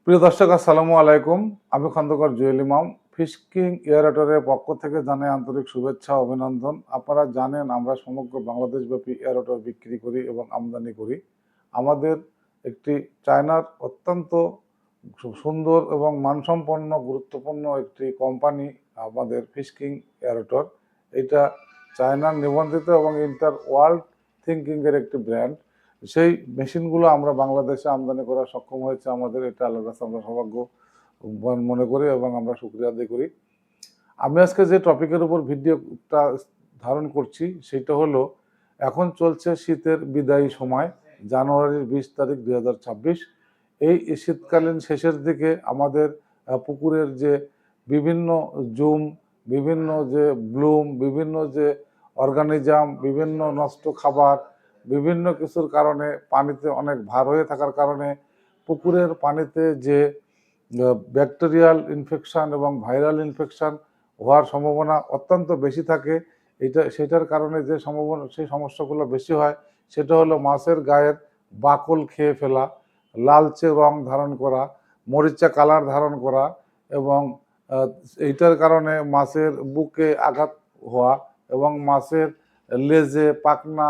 প্রিয় দর্শক, আসসালামু আলাইকুম। আমি খন্দকার জুয়েল ইমাম। ফিশ কিং এয়ারেটরের পক্ষ থেকে জানাই আন্তরিক শুভেচ্ছা ও অভিনন্দন। আপনারা জানেন আমরা সমগ্র বাংলাদেশব্যাপী এয়ারেটর বিক্রি করি এবং আমদানি করি। আমাদের একটি চায়নার অত্যন্ত সুন্দর এবং মানসম্পন্ন গুরুত্বপূর্ণ একটি কোম্পানি আমাদের ফিশ কিং এয়ারেটর। এটা চায়নার নিবন্ধিত এবং ইন্টার ওয়ার্ল্ড থিঙ্কিংয়ের একটি ব্র্যান্ড। সেই মেশিনগুলো আমরা বাংলাদেশে আমদানি করা সক্ষম হয়েছে আমাদের, এটা আল্লাহর কাছে আমরা সৌভাগ্যবান মনে করি এবং আমরা শুকরিয়া আদায় করি। আমি আজকে যে টপিকের উপর ভিডিওটা ধারণ করছি সেটা হলো, এখন চলছে শীতের বিদায়ী সময়, জানুয়ারির 20 তারিখ 2026। এই শীতকালীন শেষের দিকে আমাদের পুকুরের যে বিভিন্ন জুম, বিভিন্ন যে ব্লুম, বিভিন্ন যে অর্গানিজম, বিভিন্ন নষ্ট খাবার, বিভিন্ন কিছুর কারণে পানিতে অনেক ভার হয়ে থাকার কারণে পুকুরের পানিতে যে ব্যাকটেরিয়াল ইনফেকশন এবং ভাইরাল ইনফেকশন হওয়ার সম্ভাবনা অত্যন্ত বেশি থাকে। সেটার কারণে যে সম্ভাবনা, সেই সমস্যাগুলো বেশি হয় সেটা হলো মাছের গায়ের বাকল খেয়ে ফেলা, লালচে রং ধারণ করা, মরিচা কালার ধারণ করা এবং এইটার কারণে মাছের বুকে আঘাত হওয়া এবং মাছের লেজে পাখনা,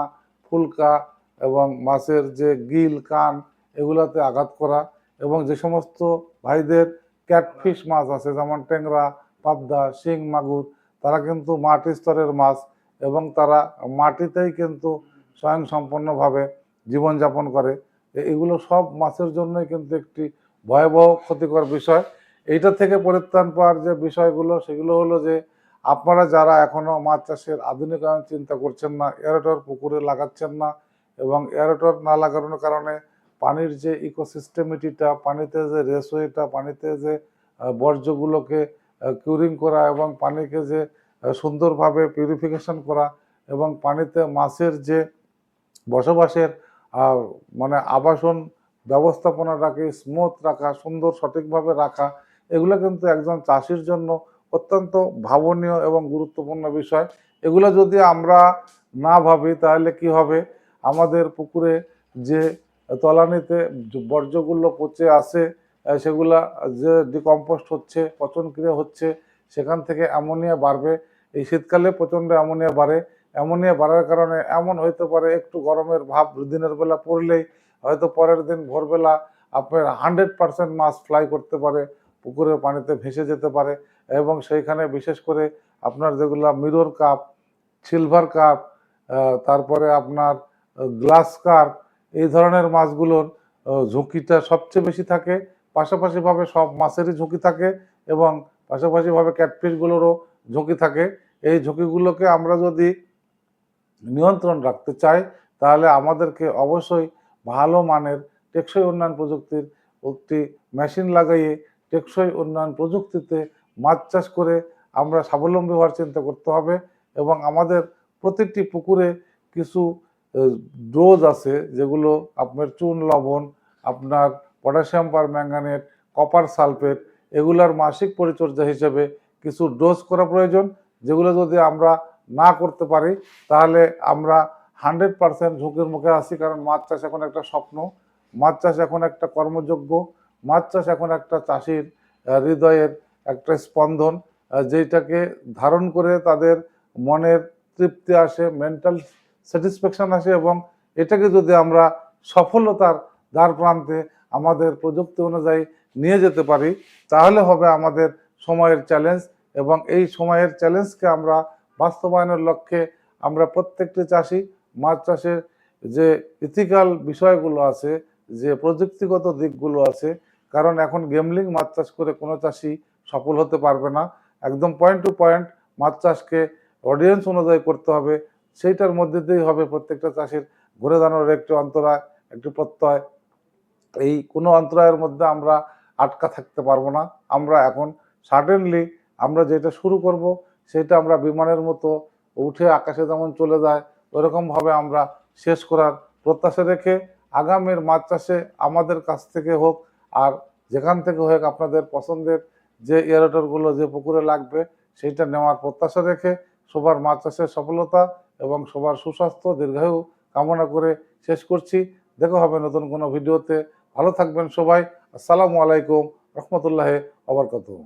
ফুলকা এবং মাছের যে গিল, কান, এগুলাতে আঘাত করা। এবং যে সমস্ত ভাইদের ক্যাটফিশ মাছ আছে, যেমন ট্যাংরা, পাবদা, শিং, মাগুর, তারা কিন্তু মাটি স্তরের মাছ এবং তারা মাটিতেই কিন্তু স্বয়ংসম্পন্নভাবে জীবনযাপন করে। এগুলো সব মাছের জন্যই কিন্তু একটি ভয়াবহ ক্ষতিকর বিষয়। এইটা থেকে পরিত্রাণ পাওয়ার যে বিষয়গুলো, সেগুলো হলো যে আপনারা যারা এখনও মাছ চাষের আধুনিকায়ন চিন্তা করছেন না, এয়ারেটর পুকুরে লাগাচ্ছেন না এবং এয়ারেটর না লাগানোর কারণে পানির যে ইকোসিস্টেমিটিটা, পানিতে যে রেসওয়েটা, পানিতে যে বর্জ্যগুলোকে কিউরিং করা এবং পানিকে যে সুন্দরভাবে পিউরিফিকেশন করা এবং পানিতে মাছের যে বসবাসের মানে আবাসন ব্যবস্থাপনাটাকে স্মুথ রাখা, সুন্দর সঠিকভাবে রাখা, এগুলো কিন্তু একজন চাষির জন্য অত্যন্ত ভাবনীয় এবং গুরুত্বপূর্ণ বিষয়। এগুলো যদি আমরা না ভাবি তাহলে কি হবে, আমাদের পুকুরে যে তলানিতে বর্জ্যগুলো পচে আসে, সেগুলা যে ডিকম্পোস্ট হচ্ছে, পচনক্রিয়া হচ্ছে, সেখান থেকে অ্যামোনিয়া বাড়বে। এই শীতকালে প্রচণ্ড অ্যামোনিয়া বাড়ে। অ্যামোনিয়া বাড়ার কারণে এমন হইতে পারে, একটু গরমের ভাব দিনের বেলা পড়লেই হয়তো পরের দিন ভোরবেলা আপনার 100% মাছ ফ্লাই করতে পারে, পুকুরের পানিতে ভেসে যেতে পারে। এবং সেইখানে বিশেষ করে আপনার যেগুলো মিরর কাপ, সিলভার কাপ, তারপরে আপনার গ্লাস কার্প, এই ধরনের মাছগুলোর ঝুঁকিটা সবচেয়ে বেশি থাকে। পাশাপাশিভাবে সব মাছেরই ঝুঁকি থাকে এবং পাশাপাশিভাবে ক্যাটফিশগুলোরও ঝুঁকি থাকে। এই ঝুঁকিগুলোকে আমরা যদি নিয়ন্ত্রণ রাখতে চাই তাহলে আমাদেরকে অবশ্যই ভালো মানের টেকসই উন্নয়ন প্রযুক্তির একটি মেশিন লাগাইয়ে টেকসই উন্নয়ন প্রযুক্তিতে মাছ চাষ করে আমরা স্বাবলম্বী হওয়ার চিন্তা করতে হবে। এবং আমাদের প্রতিটি পুকুরে কিছু ডোজ আছে, যেগুলো আপনার চুন লবণ, আপনার পটাশিয়াম পারম্যাঙ্গানেট, কপার সালফেট, এগুলার মাসিক পরিচর্যা হিসেবে কিছু ডোজ করা প্রয়োজন, যেগুলো যদি আমরা না করতে পারি তাহলে আমরা 100% ঝুঁকির মুখে আছি। কারণ মাছ চাষ এখন একটা স্বপ্ন, মাছ চাষ এখন একটা কর্মযোগ্য, মাছ চাষ এখন একটা চাষির হৃদয়ের একটা স্পন্দন, যেটাকে ধারণ করে তাদের মনের তৃপ্তি আসে, মেন্টাল স্যাটিসফ্যাকশন আসে। এবং এটাকে যদি আমরা সফলতার দ্বার প্রান্তে আমাদের প্রযুক্তি অনুযায়ী নিয়ে যেতে পারি তাহলে হবে আমাদের সময়ের চ্যালেঞ্জ। এবং এই সময়ের চ্যালেঞ্জকে আমরা বাস্তবায়নের লক্ষ্যে আমরা প্রত্যেকটি চাষি মাছ চাষের যে ইথিক্যাল বিষয়গুলো আছে, যে প্রযুক্তিগত দিকগুলো আছে, কারণ এখন গেমলিং মাছ চাষ করে কোনো চাষি সফল হতে পারবে না। একদম পয়েন্ট টু পয়েন্ট মাছ চাষকে অডিয়েন্স অনুযায়ী করতে হবে, সেইটার মধ্যে দিয়েই হবে প্রত্যেকটা চাষির ঘুরে দাঁড়ানোর একটি অন্তরায়, একটি প্রত্যয়। এই কোনো অন্তরায়ের মধ্যে আমরা আটকা থাকতে পারবো না। আমরা এখন সাডেনলি আমরা যেটা শুরু করব সেটা আমরা বিমানের মতো উঠে আকাশে যেমন চলে যায় ওরকমভাবে আমরা শেষ করার প্রত্যাশা রেখে আগামীর মাছ চাষে আমাদের কাছ থেকে হোক আর যেখান থেকে হোক আপনাদের পছন্দের যে এয়ারেটরগুলো যে পুকুরে লাগবে সেইটা নেওয়ার প্রত্যাশা রেখে সবার মাছ চাষের সফলতা এবং সবার সুস্বাস্থ্য দীর্ঘায়ু কামনা করে শেষ করছি। দেখা হবে নতুন কোনো ভিডিওতে। ভালো থাকবেন সবাই। আসসালামু আলাইকুম রহমতুল্লাহ ওবরকাতুহু।